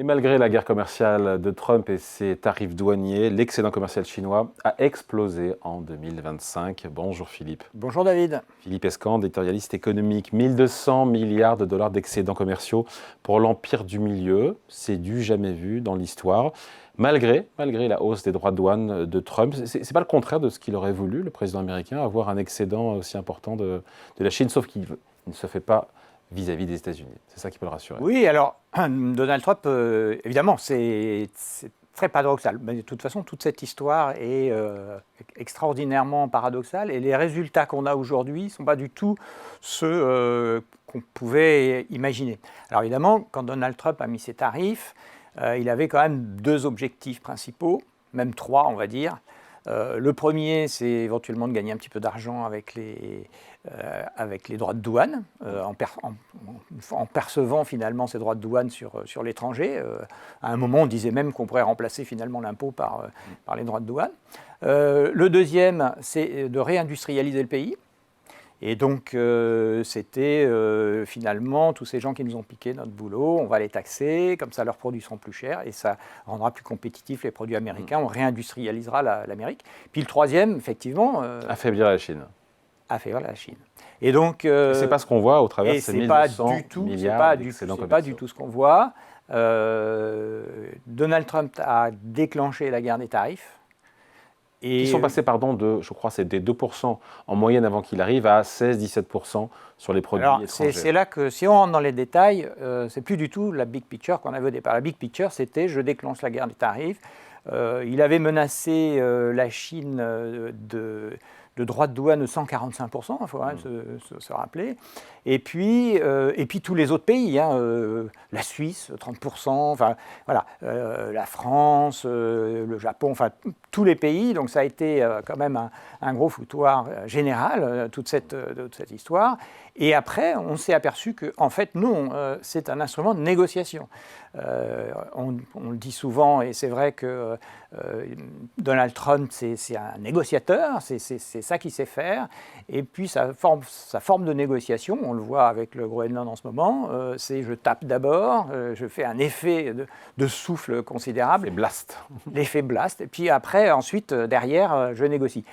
Et malgré la guerre commerciale de Trump et ses tarifs douaniers, l'excédent commercial chinois a explosé en 2025. Bonjour Philippe. Bonjour David. Philippe Escande, éditorialiste économique. 1200 milliards de dollars d'excédents commerciaux pour l'empire du milieu. C'est du jamais vu dans l'histoire. Malgré la hausse des droits de douane de Trump, c'est pas le contraire de ce qu'il aurait voulu, le président américain, avoir un excédent aussi important de la Chine, sauf qu'il ne se fait pas vis-à-vis des États-Unis. C'est ça qui peut le rassurer. Oui, alors, Donald Trump, évidemment, c'est très paradoxal. Mais de toute façon, toute cette histoire est extraordinairement paradoxale et les résultats qu'on a aujourd'hui ne sont pas du tout ceux qu'on pouvait imaginer. Alors évidemment, quand Donald Trump a mis ses tarifs, il avait quand même deux objectifs principaux, même trois, on va dire. Le premier, c'est éventuellement de gagner un petit peu d'argent avec les droits de douane, en percevant finalement ces droits de douane sur l'étranger. À un moment, on disait même qu'on pourrait remplacer finalement l'impôt par les droits de douane. Le deuxième, c'est de réindustrialiser le pays. Et donc, c'était finalement tous ces gens qui nous ont piqué notre boulot, on va les taxer, comme ça leurs produits seront plus chers et ça rendra plus compétitifs les produits américains, on réindustrialisera l'Amérique. Puis le troisième, effectivement... affaiblir la Chine. Affaiblir la Chine. Et donc... c'est pas ce qu'on voit au travers de ces 1200 milliards d'excédents commerciaux. C'est pas du tout ce qu'on voit. Donald Trump a déclenché la guerre des tarifs. Qui sont passés, je crois, c'est des 2% en moyenne avant qu'il arrive à 16-17% sur les produits étrangers. C'est là que, si on rentre dans les détails, c'est plus du tout la big picture qu'on avait au départ. La big picture, c'était je déclenche la guerre des tarifs. Il avait menacé la Chine de droits de douane de 145%, il faut quand même se rappeler. Et puis tous les autres pays, la Suisse, 30%, enfin, voilà, la France, le Japon, enfin tous les pays. Donc ça a été quand même un gros foutoir général, toute cette histoire. Et après, on s'est aperçu qu'en fait, non, c'est un instrument de négociation. On le dit souvent, et c'est vrai que Donald Trump, c'est un négociateur, c'est ça qu'il sait faire. Et puis sa forme de négociation, on le voit avec le Groenland en ce moment, c'est je tape d'abord, je fais un effet de souffle considérable. L'effet blast. L'effet blast. Et puis après, ensuite, derrière, je négocie.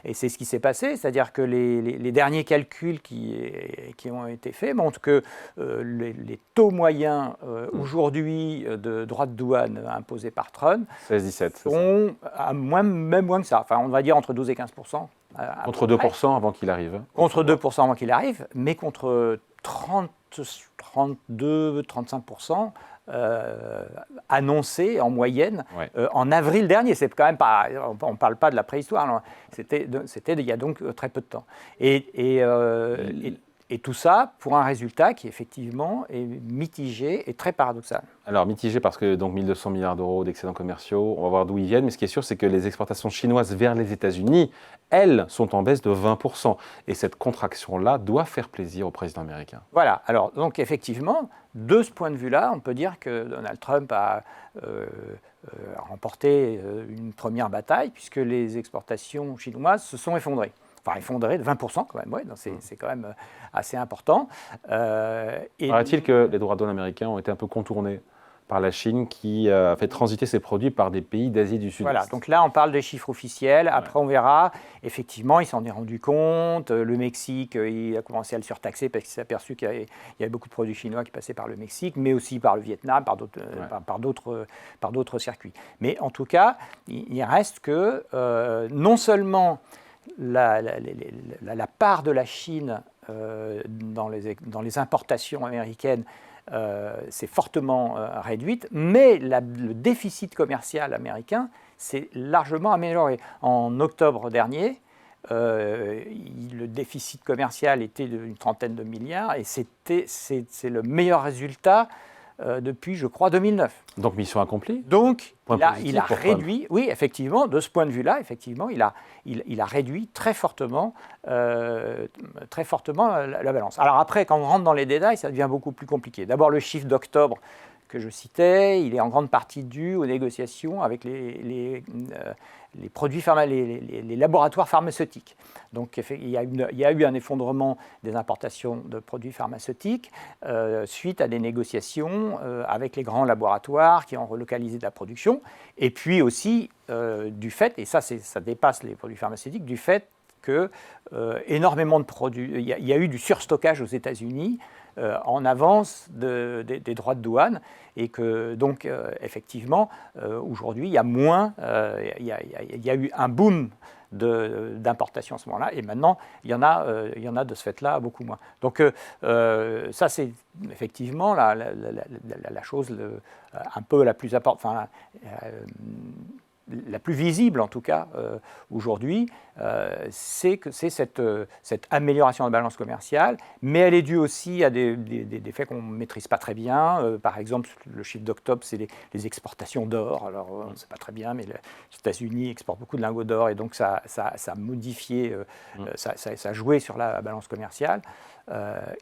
Et c'est ce qui s'est passé, c'est-à-dire que les derniers calculs qui ont été faits montrent que les taux moyens aujourd'hui de droits de douane imposés par Trump 16-17 sont même moins que ça. Enfin, on va dire entre 12 et 15%. Contre 2% avant qu'il arrive. Contre 2% avant qu'il arrive, mais contre 32-35% annoncé en moyenne en avril dernier. C'est quand même pas, on ne parle pas de la préhistoire, non. C'était il y a donc très peu de temps. Et tout ça pour un résultat qui effectivement est mitigé et très paradoxal. Alors mitigé parce que donc 1200 milliards d'euros d'excédents commerciaux, on va voir d'où ils viennent, mais ce qui est sûr c'est que les exportations chinoises vers les États-Unis, elles, sont en baisse de 20%. Et cette contraction-là doit faire plaisir au président américain. Voilà, alors donc effectivement, de ce point de vue-là, on peut dire que Donald Trump a remporté une première bataille puisque les exportations chinoises se sont effondrées. Enfin, effondré de 20% quand même, c'est quand même assez important. Paraît-il que les droits de douane américains ont été un peu contournés par la Chine qui a fait transiter ses produits par des pays d'Asie du Sud-Est. Voilà, donc là on parle des chiffres officiels, après on verra, effectivement il s'en est rendu compte, le Mexique il a commencé à le surtaxer parce qu'il s'est aperçu qu'il y avait beaucoup de produits chinois qui passaient par le Mexique, mais aussi par le Vietnam, par d'autres circuits. Mais en tout cas, il reste que non seulement la part de la Chine dans les importations américaines s'est fortement réduite, mais le déficit commercial américain s'est largement amélioré. En octobre dernier, le déficit commercial était d'une trentaine de milliards et c'est le meilleur résultat depuis, je crois, 2009. Donc mission accomplie. Donc il a réduit, oui, effectivement, de ce point de vue-là, effectivement, il a réduit très fortement la balance. Alors après, quand on rentre dans les détails, ça devient beaucoup plus compliqué. D'abord, le chiffre d'octobre que je citais, il est en grande partie dû aux négociations avec les laboratoires pharmaceutiques. Donc il y a eu un effondrement des importations de produits pharmaceutiques suite à des négociations avec les grands laboratoires qui ont relocalisé de la production, et puis aussi du fait, et ça dépasse les produits pharmaceutiques, du fait que énormément de produits, il y a eu du surstockage aux États-Unis en avance des droits de douane, et que donc effectivement aujourd'hui il y a moins, il y a eu un boom d'importation à ce moment-là, et maintenant il y en a de ce fait-là beaucoup moins. Donc ça c'est effectivement la chose un peu la plus importante, enfin, la plus visible en tout cas aujourd'hui, c'est cette amélioration de la balance commerciale, mais elle est due aussi à des faits qu'on ne maîtrise pas très bien. Par exemple, le chiffre d'octobre, c'est les exportations d'or. Alors on ne sait pas très bien, mais les États-Unis exportent beaucoup de lingots d'or, et donc ça a modifié, ça a joué sur la balance commerciale.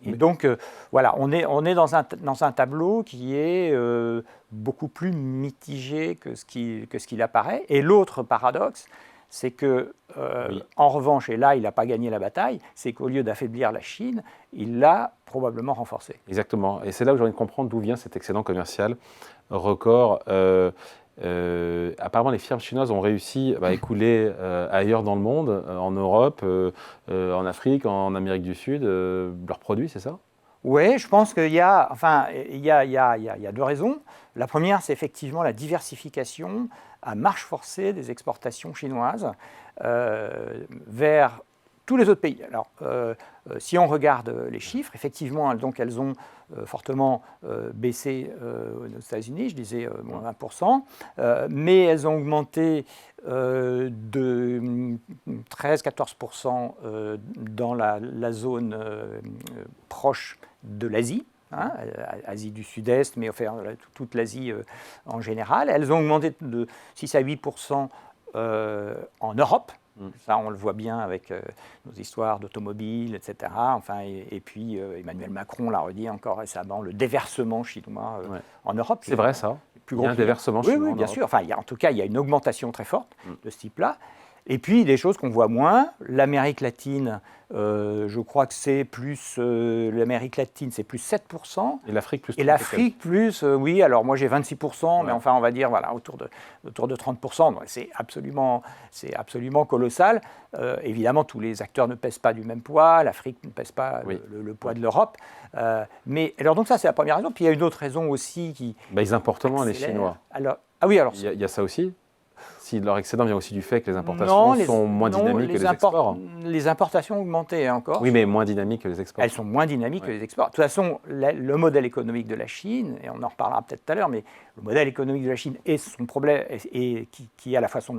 Et donc, voilà, on est dans un tableau qui est beaucoup plus mitigé que ce qu'il apparaît. Et l'autre paradoxe, c'est que, en revanche, et là, il n'a pas gagné la bataille, c'est qu'au lieu d'affaiblir la Chine, il l'a probablement renforcée. Exactement. Et c'est là où j'ai envie de comprendre d'où vient cet excédent commercial record. Apparemment, les firmes chinoises ont réussi à écouler ailleurs dans le monde, en Europe, en Afrique, en Amérique du Sud, leurs produits, c'est ça? Oui, je pense qu'il y a deux raisons. La première, c'est effectivement la diversification à marche forcée des exportations chinoises vers tous les autres pays. Alors, si on regarde les chiffres, effectivement, donc elles ont fortement baissé aux États-Unis, je disais moins 20%, mais elles ont augmenté de 13-14% dans la zone proche de l'Asie. Asie du Sud-Est, mais enfin, toute l'Asie en général. Elles ont augmenté de 6 à 8% en Europe. Ça, on le voit bien avec nos histoires d'automobiles, etc. Enfin, et puis, Emmanuel Macron l'a redit encore récemment, le déversement chinois en Europe. C'est vrai, ça? Il y a un déversement chinois. Oui, bien sûr. Enfin, en tout cas, il y a une augmentation très forte de ce type-là. Et puis, des choses qu'on voit moins. L'Amérique latine, je crois que c'est plus... L'Amérique latine, c'est plus 7%. Et l'Afrique, plus 30%. Et l'Afrique, plus... oui, alors moi, j'ai 26%, mais enfin, on va dire, voilà, autour de 30%. Donc, c'est absolument colossal. Évidemment, tous les acteurs ne pèsent pas du même poids. L'Afrique ne pèse pas le poids de l'Europe. Mais alors, donc ça, c'est la première raison. Puis, il y a une autre raison aussi qui... ils importent moins, les Chinois. Alors, ah oui, alors... Il y a ça aussi? Si leur excédent vient aussi du fait que les importations sont moins dynamiques que les exports. Les importations ont augmenté encore. Oui, mais moins dynamiques que les exports. Elles sont moins dynamiques que les exports. De toute façon, le modèle économique de la Chine, et on en reparlera peut-être tout à l'heure, mais le modèle économique de la Chine et son problème, et qui est à la fois son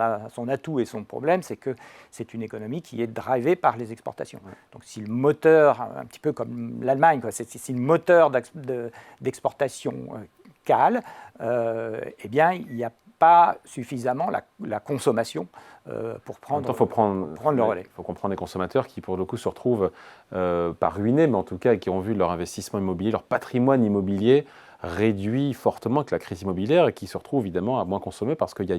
atout et son problème, c'est que c'est une économie qui est drivée par les exportations. Donc si le moteur, un petit peu comme l'Allemagne, si le moteur d'exportation cale, eh bien, il n'y a pas suffisamment la consommation pour prendre, prendre le relais. Il faut comprendre les consommateurs qui, pour le coup, se retrouvent pas ruinés, mais en tout cas qui ont vu leur investissement immobilier, leur patrimoine immobilier réduit fortement avec la crise immobilière, et qui se retrouvent évidemment à moins consommer parce qu'il y a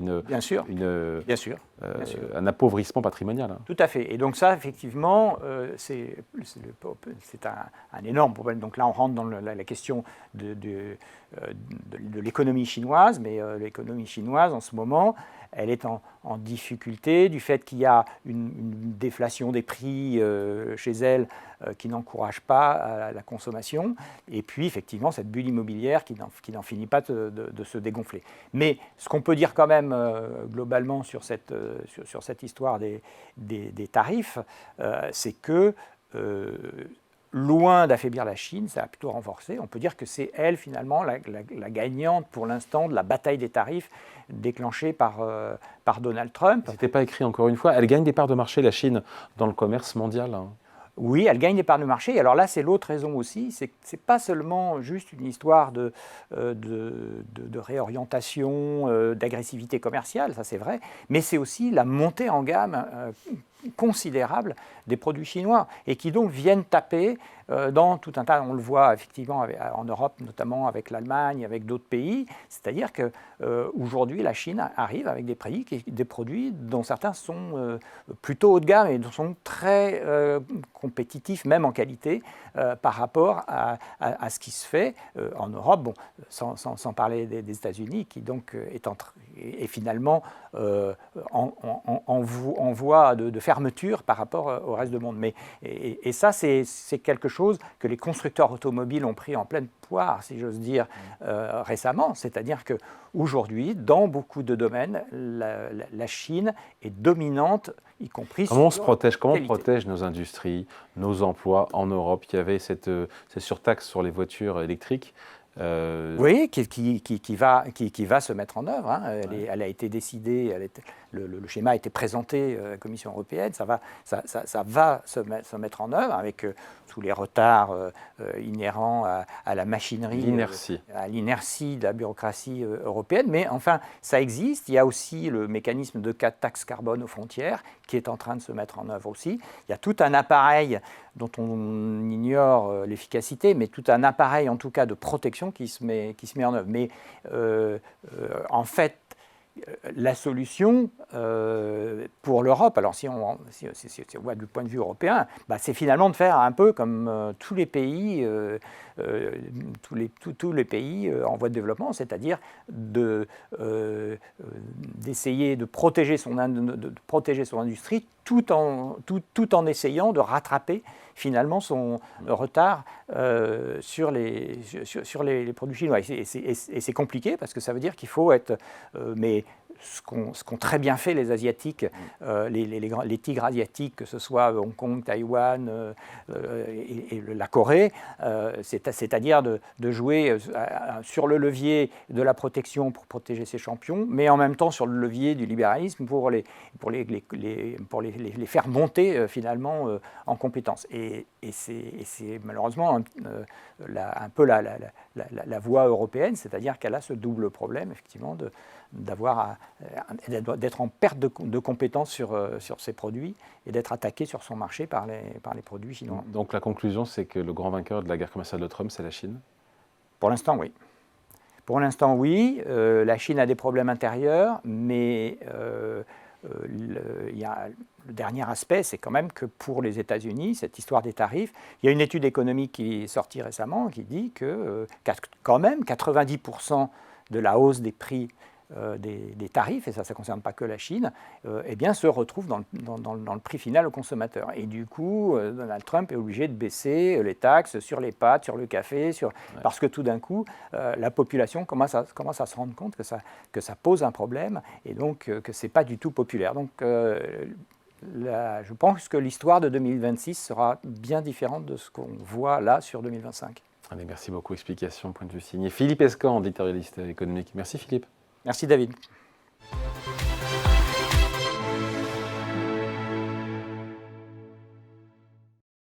un appauvrissement patrimonial. Tout à fait. Et donc ça, effectivement, c'est un énorme problème. Donc là, on rentre dans la question de l'économie chinoise, mais l'économie chinoise, en ce moment, elle est en difficulté du fait qu'il y a une déflation des prix chez elle qui n'encourage pas la consommation, et puis effectivement cette bulle immobilière qui n'en finit pas de se dégonfler. Mais ce qu'on peut dire quand même globalement sur cette histoire des tarifs, c'est que loin d'affaiblir la Chine, ça a plutôt renforcé. On peut dire que c'est elle, finalement, la gagnante pour l'instant de la bataille des tarifs déclenchée par Donald Trump. Ce n'était pas écrit encore une fois. Elle gagne des parts de marché, la Chine, dans le commerce mondial. Oui, elle gagne des parts de marché. Et alors là, c'est l'autre raison aussi, c'est que ce n'est pas seulement juste une histoire de réorientation, d'agressivité commerciale, ça c'est vrai, mais c'est aussi la montée en gamme considérable des produits chinois et qui donc viennent taper dans tout un tas, on le voit effectivement en Europe, notamment avec l'Allemagne, avec d'autres pays, c'est-à-dire qu'aujourd'hui la Chine arrive avec des produits dont certains sont plutôt haut de gamme et dont sont très compétitifs, même en qualité, par rapport à ce qui se fait en Europe, bon, sans parler des États-Unis, qui donc est finalement en voie de fermeture par rapport au reste du monde. Et ça, c'est quelque chose que les constructeurs automobiles ont pris en pleine poire, si j'ose dire, récemment. C'est-à-dire qu'aujourd'hui, dans beaucoup de domaines, la Chine est dominante, y compris Comment on se protège, comment on qualité. protège nos industries, nos emplois en Europe? Il y avait cette surtaxe sur les voitures électriques. Oui, qui va se mettre en œuvre. Hein. Elle a été décidée, le schéma a été présenté à la Commission européenne, ça va se mettre en œuvre avec tous les retards inhérents à la machinerie, à l'inertie de la bureaucratie européenne. Mais enfin, ça existe. Il y a aussi le mécanisme de taxe carbone aux frontières qui est en train de se mettre en œuvre aussi. Il y a tout un appareil dont on ignore l'efficacité, mais tout un appareil en tout cas de protection qui se met en œuvre. Mais en fait, la solution pour l'Europe, alors si on voit du point de vue européen, c'est finalement de faire un peu comme tous les pays, tous les pays en voie de développement, c'est-à-dire d'essayer de protéger son industrie tout en essayant de rattraper finalement son retard sur les produits chinois. Et c'est compliqué parce que ça veut dire qu'il faut être... mais ce qu'ont très bien fait les Asiatiques, les tigres asiatiques, que ce soit Hong Kong, Taïwan et la Corée, c'est-à-dire de jouer sur le levier de la protection pour protéger ses champions, mais en même temps sur le levier du libéralisme pour les faire monter finalement en compétences. Et c'est malheureusement un peu la voie européenne, c'est-à-dire qu'elle a ce double problème, effectivement, d'être en perte de compétences sur ses produits et d'être attaqué sur son marché par les produits chinois. Donc la conclusion, c'est que le grand vainqueur de la guerre commerciale de Trump, c'est la Chine? Pour l'instant, oui. Pour l'instant, oui. La Chine a des problèmes intérieurs, mais il y a le dernier aspect, c'est quand même que pour les États-Unis, cette histoire des tarifs, il y a une étude économique qui est sortie récemment qui dit que quand même 90% de la hausse des prix des tarifs, et ça ne concerne pas que la Chine, eh bien, se retrouve dans le prix final au consommateur. Et du coup, Donald Trump est obligé de baisser les taxes sur les pâtes, sur le café, parce que tout d'un coup, la population commence à se rendre compte que ça pose un problème et donc que ce n'est pas du tout populaire. Donc, je pense que l'histoire de 2026 sera bien différente de ce qu'on voit là sur 2025. Allez, merci beaucoup. Explication, point de vue signé Philippe Escan, éditorialiste économique. Merci Philippe. Merci David.